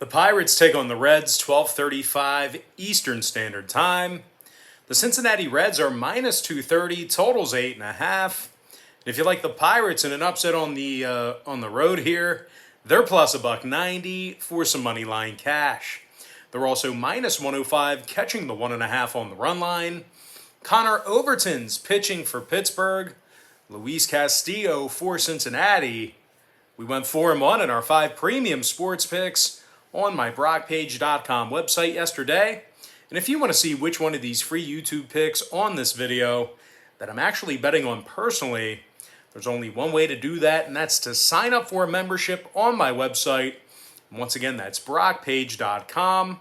The Pirates take on the Reds, 12:35 Eastern Standard Time. The Cincinnati Reds are minus 230, totals 8.5. If you like the Pirates in an upset on the road here, they're plus $1.90 for some money line cash. They're also minus 105, catching the 1.5 on the run line. Connor Overton's pitching for Pittsburgh. Luis Castillo for Cincinnati. We went 4-1 in our 5 premium sports picks on my BrockPage.com website yesterday. And if you want to see which one of these free YouTube picks on this video that I'm actually betting on personally, there's only one way to do that, and that's to sign up for a membership on my website. And once again, that's BrockPage.com.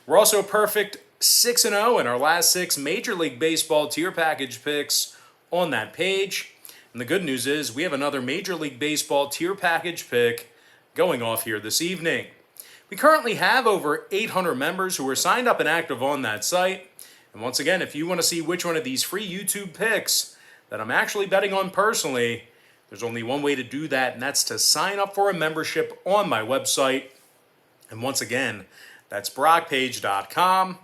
We're also perfect 6-0 in our last 6 Major League Baseball tier package picks on that page. And the good news is we have another Major League Baseball tier package pick going off here this evening. We currently have over 800 members who are signed up and active on that site. And once again, if you want to see which one of these free YouTube picks that I'm actually betting on personally, there's only one way to do that, and that's to sign up for a membership on my website. And once again, that's BrockPage.com.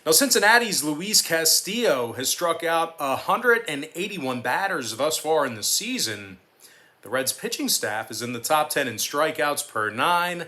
Now, Cincinnati's Luis Castillo has struck out 181 batters thus far in the season. The Reds' pitching staff is in the top 10 in strikeouts per 9.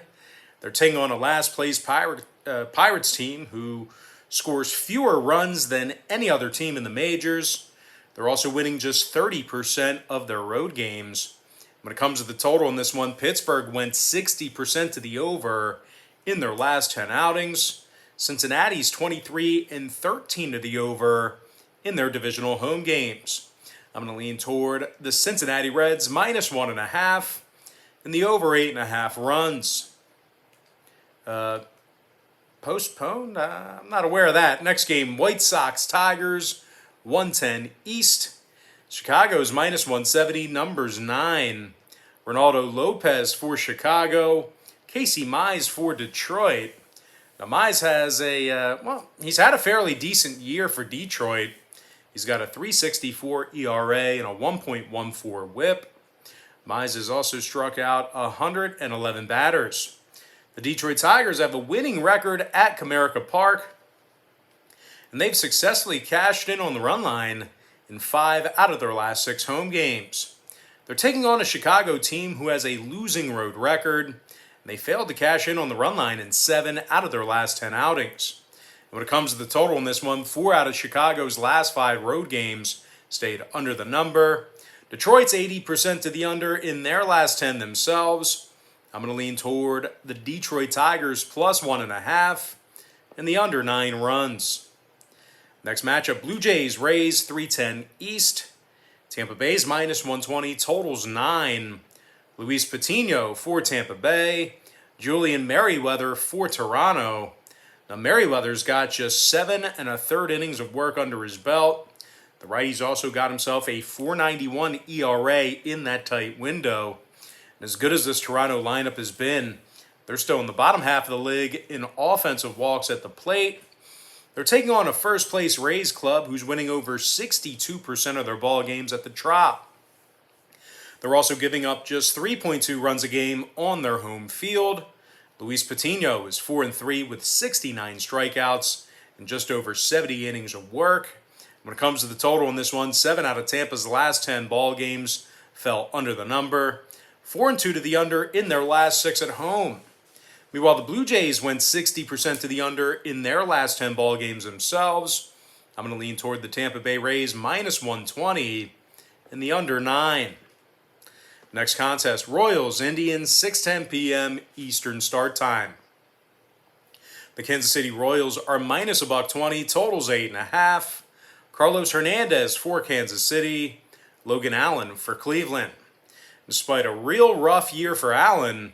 They're taking on a last-place Pirates team who scores fewer runs than any other team in the majors. They're also winning just 30% of their road games. When it comes to the total in this one, Pittsburgh went 60% to the over in their last 10 outings. Cincinnati's 23-13 to the over in their divisional home games. I'm going to lean toward the Cincinnati Reds minus 1.5 and the over 8.5 runs. Postponed? I'm not aware of that. Next game, White Sox, Tigers, 110 East. Chicago's minus 170, numbers 9. Ronaldo Lopez for Chicago. Casey Mize for Detroit. Now, Mize has he's had a fairly decent year for Detroit. He's got a 3.64 ERA and a 1.14 whip. Mize has also struck out 111 batters. The Detroit Tigers have a winning record at Comerica Park, and they've successfully cashed in on the run line in 5 out of their last 6 home games. They're taking on a Chicago team who has a losing road record, and they failed to cash in on the run line in 7 out of their last 10 outings. And when it comes to the total in this one, 4 out of Chicago's last 5 road games stayed under the number. Detroit's 80% to the under in their last 10 themselves. I'm going to lean toward the Detroit Tigers plus 1.5 and the under 9 runs. Next matchup, Blue Jays, Rays, 310 East. Tampa Bay's minus 120, totals 9. Luis Patino for Tampa Bay. Julian Merryweather for Toronto. Now, Merryweather's got just 7 1/3 innings of work under his belt. The righty's also got himself a 4.91 ERA in that tight window. As good as this Toronto lineup has been, they're still in the bottom half of the league in offensive walks at the plate. They're taking on a first-place Rays club who's winning over 62% of their ball games at the Trop. They're also giving up just 3.2 runs a game on their home field. Luis Patino is 4-3 with 69 strikeouts and just over 70 innings of work. When it comes to the total in this one, 7 out of Tampa's last 10 ball games fell under the number. 4-2 to the under in their last 6 at home. Meanwhile, the Blue Jays went 60% to the under in their last 10 ball games themselves. I'm going to lean toward the Tampa Bay Rays minus 120 and the under 9. Next contest, Royals, Indians, 6:10 p.m. Eastern start time. The Kansas City Royals are minus $1.20, totals 8.5. Carlos Hernandez for Kansas City. Logan Allen for Cleveland. Despite a real rough year for Allen,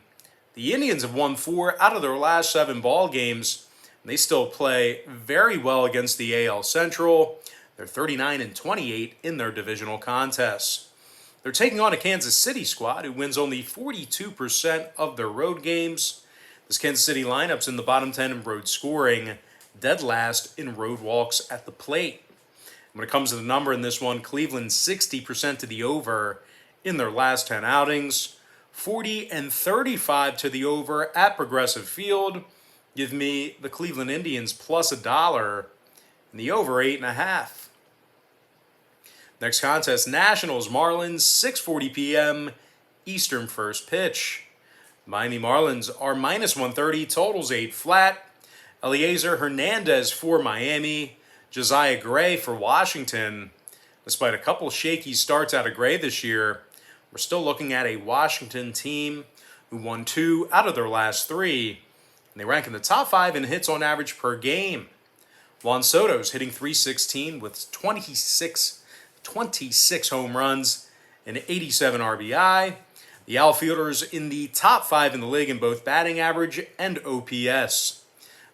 the Indians have won 4 out of their last 7 ball games, and they still play very well against the AL Central. They're 39-28 in their divisional contests. They're taking on a Kansas City squad who wins only 42% of their road games. This Kansas City lineup's in the bottom 10 in road scoring, dead last in road walks at the plate. When it comes to the number in this one, Cleveland 60% to the over in their last 10 outings, 40-35 to the over at Progressive Field. Give me the Cleveland Indians plus $1 and the over 8.5. Next contest, Nationals Marlins, 6:40 p.m. Eastern first pitch. Miami Marlins are minus 130, totals 8 flat. Eliezer Hernandez for Miami, Josiah Gray for Washington. Despite a couple shaky starts out of Gray this year, we're still looking at a Washington team who won 2 out of their last 3. And they rank in the top 5 in hits on average per game. Juan Soto's hitting .316 with 26 home runs and 87 RBI. The outfielders in the top 5 in the league in both batting average and OPS.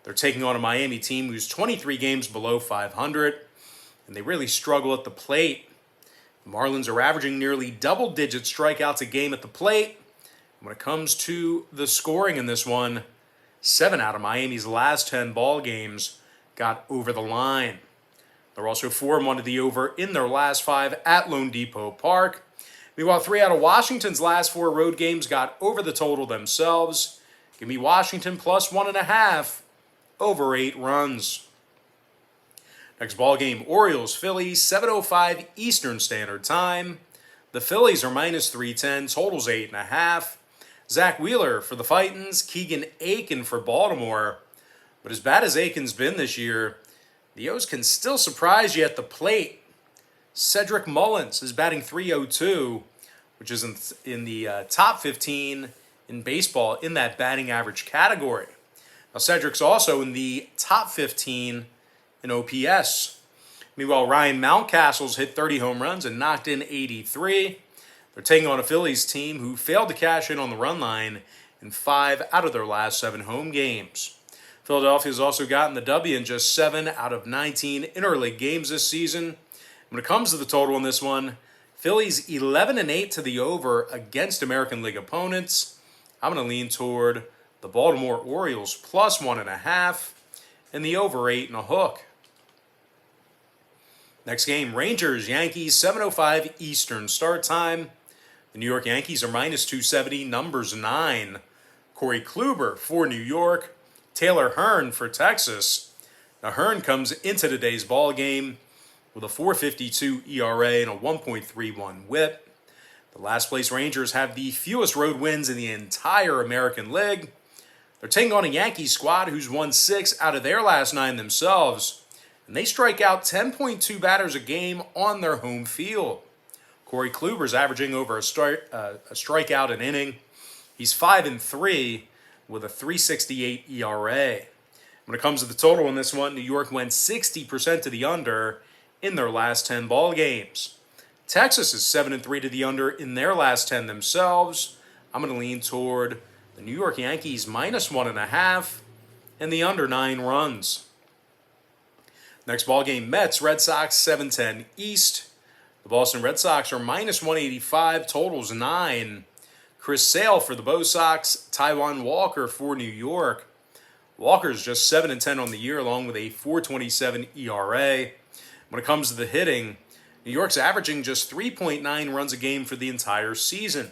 They're taking on a Miami team who's 23 games below 500, and they really struggle at the plate. The Marlins are averaging nearly double-digit strikeouts a game at the plate. When it comes to the scoring in this one, 7 out of Miami's last 10 ball games got over the line. They're also 4-1 to the over in their last 5 at Lone Depot Park. Meanwhile, 3 out of Washington's last 4 road games got over the total themselves. Give me Washington plus 1.5, over 8 runs. Next ball game, Orioles-Phillies, 7:05 Eastern Standard Time. The Phillies are minus 310, totals 8.5. Zach Wheeler for the Titans, Keegan Aiken for Baltimore. But as bad as Aiken's been this year, the O's can still surprise you at the plate. Cedric Mullins is batting .302, which is in the top 15 in baseball in that batting average category. Now, Cedric's also in the top 15 in OPS. Meanwhile, Ryan Mountcastle's hit 30 home runs and knocked in 83. They're taking on a Phillies team who failed to cash in on the run line in 5 out of their last 7 home games. Philadelphia's also gotten the W in just 7 out of 19 interleague games this season. When it comes to the total in this one, Phillies 11-8 to the over against American League opponents. I'm going to lean toward the Baltimore Orioles plus 1.5 and the over 8 and a hook. Next game, Rangers-Yankees, 7:05 Eastern start time. The New York Yankees are minus 270, numbers 9. Corey Kluber for New York, Taylor Hearn for Texas. Now Hearn comes into today's ball game with a .452 ERA and a 1.31 WHIP. The last place Rangers have the fewest road wins in the entire American League. They're taking on a Yankees squad who's won 6 out of their last 9 themselves, and they strike out 10.2 batters a game on their home field. Corey Kluber's averaging over a strikeout an inning. He's 5-3 with a .368 ERA. When it comes to the total in this one, New York went 60% to the under in their last 10 ball games. Texas is 7-3 to the under in their last 10 themselves. I'm going to lean toward the New York Yankees minus 1.5 and the under 9 runs. Next ball game, Mets, Red Sox, 7:10 East. The Boston Red Sox are minus 185, totals 9. Chris Sale for the Bo Sox, Taijuan Walker for New York. Walker's just 7-10 on the year, along with a .427 ERA. When it comes to the hitting, New York's averaging just 3.9 runs a game for the entire season.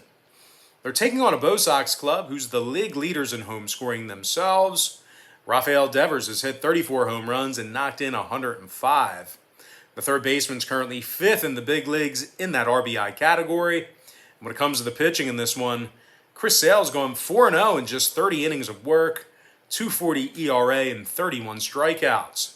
They're taking on a Bo Sox club who's the league leaders in home scoring themselves. Rafael Devers has hit 34 home runs and knocked in 105. The third baseman's currently 5th in the big leagues in that RBI category. And when it comes to the pitching in this one, Chris Sale's going 4-0 in just 30 innings of work, .240 ERA and 31 strikeouts.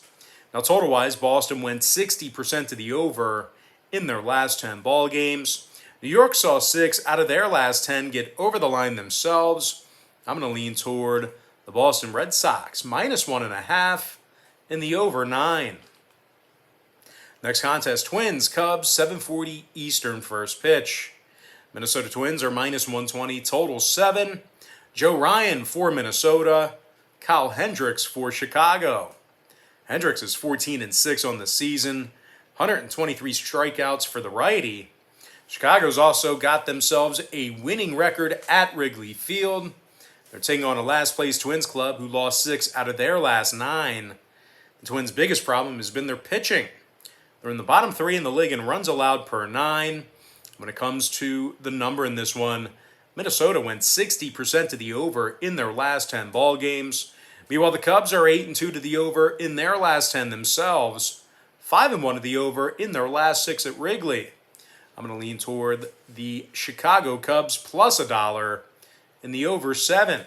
Now, total-wise, Boston went 60% to the over in their last 10 ball games. New York saw 6 out of their last 10 get over the line themselves. I'm going to lean toward the Boston Red Sox, minus 1.5, and the over 9. Next contest, Twins, Cubs, 7:40 Eastern first pitch. Minnesota Twins are minus 120, total 7. Joe Ryan for Minnesota, Kyle Hendricks for Chicago. Hendricks is 14-6 on the season, 123 strikeouts for the righty. Chicago's also got themselves a winning record at Wrigley Field. They're taking on a last-place Twins club who lost 6 out of their last 9. The Twins' biggest problem has been their pitching. They're in the bottom 3 in the league in runs allowed per 9. When it comes to the number in this one, Minnesota went 60% to the over in their last 10 ball games. Meanwhile, the Cubs are 8-2 to the over in their last 10 themselves, 5-1 to the over in their last 6 at Wrigley. I'm going to lean toward the Chicago Cubs plus $1 in the over 7.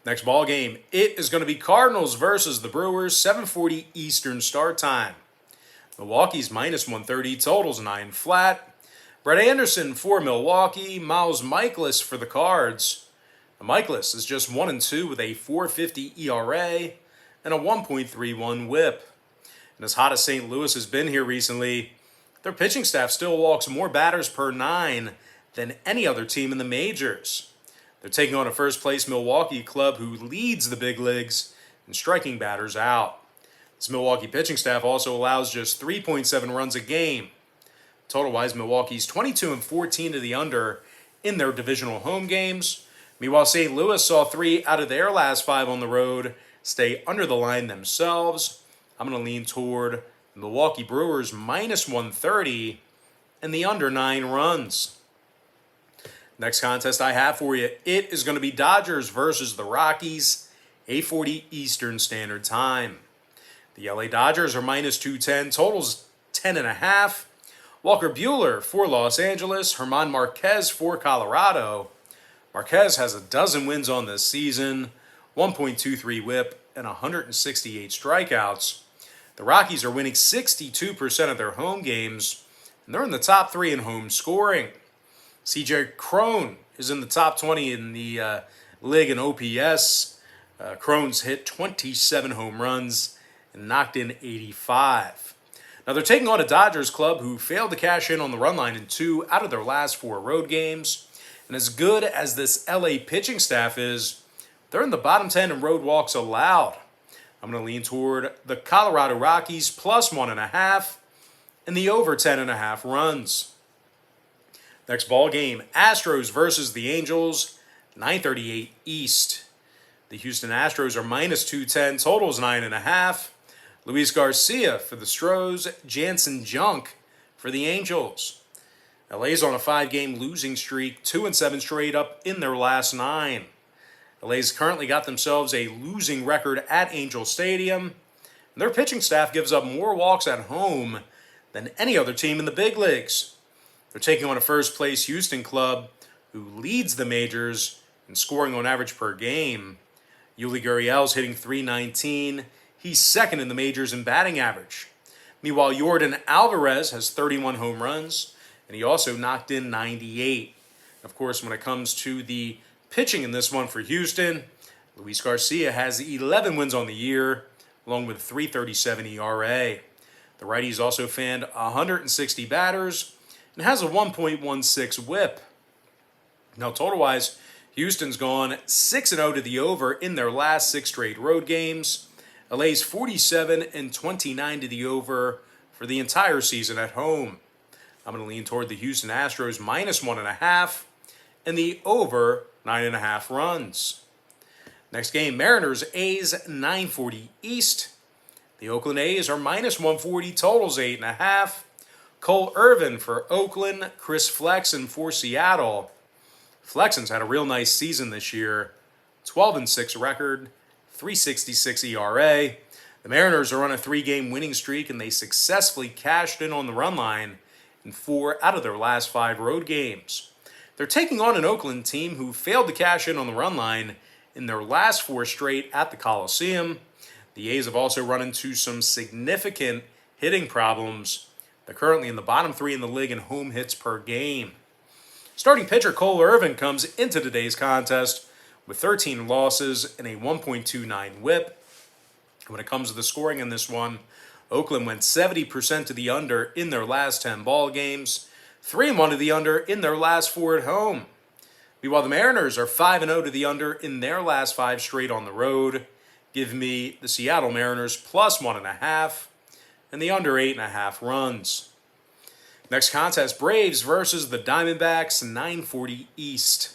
Next ball game, it is going to be Cardinals versus the Brewers, 7:40 Eastern start time. Milwaukee's minus 130, totals 9 flat. Brett Anderson for Milwaukee, Miles Michaelis for the Cards. Michaelis is just 1-2 with a 4.50 ERA and a 1.31 WHIP. And as hot as St. Louis has been here recently, their pitching staff still walks more batters per 9 than any other team in the majors. They're taking on a first-place Milwaukee club who leads the big leagues in striking batters out. This Milwaukee pitching staff also allows just 3.7 runs a game. Total-wise, Milwaukee's 22-14 to the under in their divisional home games. Meanwhile, St. Louis saw 3 out of their last 5 on the road stay under the line themselves. I'm going to lean toward the Milwaukee Brewers minus 130 and the under 9 runs. Next contest I have for you, it is going to be Dodgers versus the Rockies, 8:40 Eastern Standard Time. The LA Dodgers are minus 210, totals 10.5. Walker Buehler for Los Angeles, German Marquez for Colorado. Marquez has 12 wins on this season, 1.23 WHIP, and 168 strikeouts. The Rockies are winning 62% of their home games, and they're in the top 3 in home scoring. CJ Cron is in the top 20 in the league in OPS. Cron's hit 27 home runs and knocked in 85. Now they're taking on a Dodgers club who failed to cash in on the run line in 2 out of their last 4 road games. And as good as this LA pitching staff is, they're in the bottom 10 in road walks allowed. I'm going to lean toward the Colorado Rockies plus 1.5 and the over 10.5 runs. Next ball game, Astros versus the Angels, 9:38 East. The Houston Astros are minus 210, totals 9.5. Luis Garcia for the Stros, Jansen Junk for the Angels. LA's on a 5-game losing streak, 2-7 straight up in their last 9. LA's currently got themselves a losing record at Angel Stadium. And their pitching staff gives up more walks at home than any other team in the big leagues. They're taking on a first-place Houston club who leads the majors in scoring on average per game. Yuli Gurriel's hitting .319. He's second in the majors in batting average. Meanwhile, Yordan Alvarez has 31 home runs, and he also knocked in 98. Of course, when it comes to the pitching in this one for Houston, Luis Garcia has 11 wins on the year, along with a .337 ERA. The righty's also fanned 160 batters and has a 1.16 WHIP. Now, total-wise, Houston's gone 6-0 to the over in their last 6 straight road games. LA's 47-29 to the over for the entire season at home. I'm going to lean toward the Houston Astros minus 1.5 and the over 9.5 runs. Next game, Mariners A's, 9:40 East. The Oakland A's are minus 140, totals 8.5. Cole Irvin for Oakland, Chris Flexen for Seattle. Flexen's had a real nice season this year, 12-6 record, .366 ERA. The Mariners are on a 3-game winning streak, and they successfully cashed in on the run line in 4 out of their last 5 road games. They're taking on an Oakland team who failed to cash in on the run line in their last 4 straight at the Coliseum. The A's have also run into some significant hitting problems. They're currently in the bottom 3 in the league in home hits per game. Starting pitcher Cole Irvin comes into today's contest with 13 losses and a 1.29 WHIP. When it comes to the scoring in this one, Oakland went 70% to the under in their last 10 ball games, 3-1 to the under in their last 4 at home. Meanwhile, the Mariners are 5-0 to the under in their last 5 straight on the road. Give me the Seattle Mariners plus 1.5 and the under 8.5 runs. Next contest, Braves versus the Diamondbacks, 9:40 East.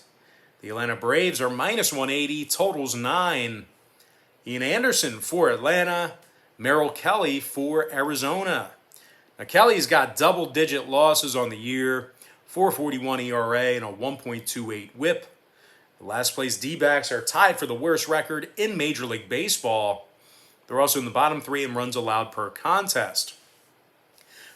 The Atlanta Braves are minus 180, totals 9. Ian Anderson for Atlanta, Merrill Kelly for Arizona. Now, Kelly's got double-digit losses on the year, 4.41 ERA and a 1.28 WHIP. The last place D-backs are tied for the worst record in Major League Baseball. They're also in the bottom 3 in runs allowed per contest.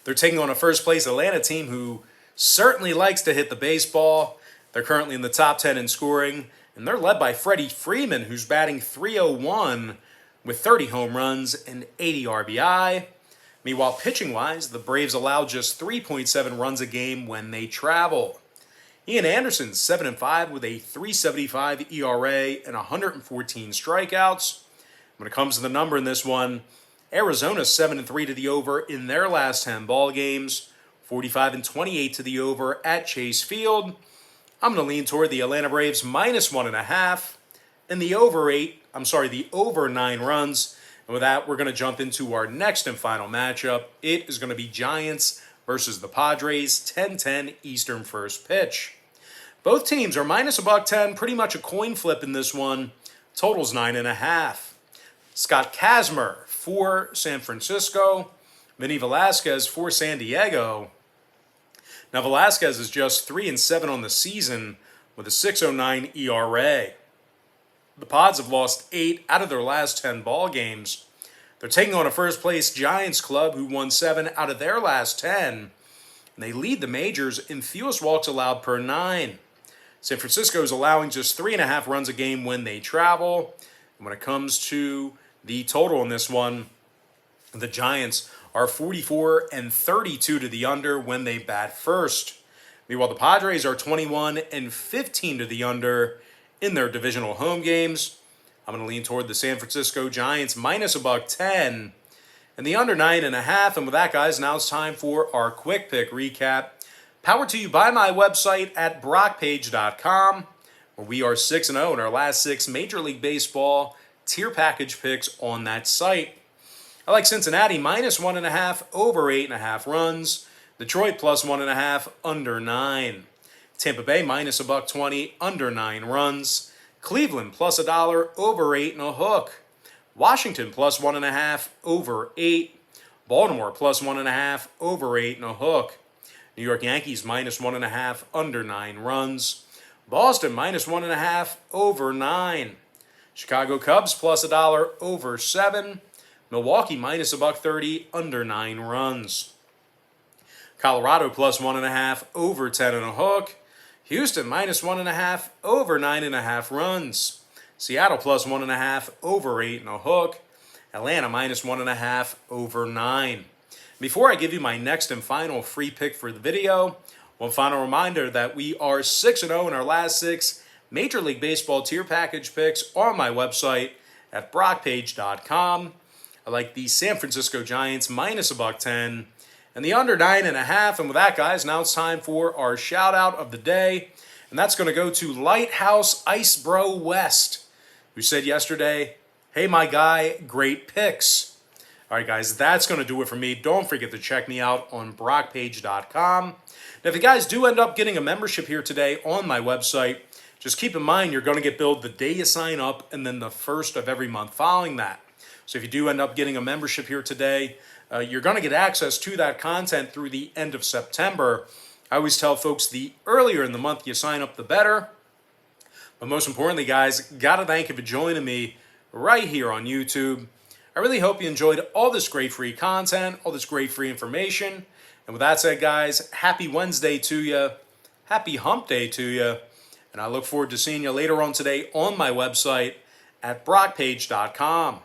They're taking on a first place Atlanta team who certainly likes to hit the baseball. They're currently in the top 10 in scoring, and they're led by Freddie Freeman, who's batting .301 with 30 home runs and 80 RBI. Meanwhile, pitching-wise, the Braves allow just 3.7 runs a game when they travel. Ian Anderson's 7-5 with a .375 ERA and 114 strikeouts. When it comes to the number in this one, Arizona's 7-3 to the over in their last 10 ball games, 45-28 to the over at Chase Field. I'm going to lean toward the Atlanta Braves -1.5 and the over 9 runs. And with that, we're going to jump into our next and final matchup. It is going to be Giants versus the Padres, 10:10 Eastern first pitch. Both teams are -110, pretty much a coin flip in this one. Total's 9.5. Scott Kazmir for San Francisco, Vinny Velasquez for San Diego. Now Velasquez is just 3-7 on the season with a .609 ERA. The Pods have lost 8 out of their last 10 ball games. They're taking on a first-place Giants club who won 7 out of their last 10. And they lead the majors in fewest walks allowed per 9. San Francisco is allowing just 3.5 runs a game when they travel. And when it comes to the total in this one, the Giants are 44-32 to the under when they bat first. Meanwhile, the Padres are 21-15 to the under in their divisional home games. I'm going to lean toward the San Francisco Giants -110 and the under 9.5. And with that, guys, now it's time for our quick pick recap. Powered to you by my website at brockpage.com, where we are 6-0 in our last 6 Major League Baseball tier package picks on that site. I like Cincinnati -1.5 over 8.5 runs. Detroit +1.5 under 9. Tampa Bay -$1.20 under 9 runs. Cleveland +$1 over 8.5. Washington +1.5 over 8. Baltimore +1.5 over 8.5. New York Yankees -1.5 under 9 runs. Boston -1.5 over 9. Chicago Cubs +$1 over 7. Milwaukee -$1.30 under 9 runs. Colorado +1.5 over 10.5. Houston -1.5 over 9.5 runs. Seattle +1.5 over 8.5. Atlanta -1.5 over 9. Before I give you my next and final free pick for the video, one final reminder that we are 6-0 in our last 6 Major League Baseball tier package picks on my website at brockpage.com. I like the San Francisco Giants -110 and the under 9.5. And with that, guys, now it's time for our shout out of the day. And that's going to go to Lighthouse Ice Bro West, who said yesterday, "Hey, my guy, great picks." All right, guys, that's going to do it for me. Don't forget to check me out on brockpage.com. Now, if you guys do end up getting a membership here today on my website, just keep in mind you're going to get billed the day you sign up and then the first of every month following that. So if you do end up getting a membership here today, you're going to get access to that content through the end of September. I always tell folks the earlier in the month you sign up, the better. But most importantly, guys, got to thank you for joining me right here on YouTube. I really hope you enjoyed all this great free content, all this great free information. And with that said, guys, happy Wednesday to you. Happy hump day to you. And I look forward to seeing you later on today on my website at brockpage.com.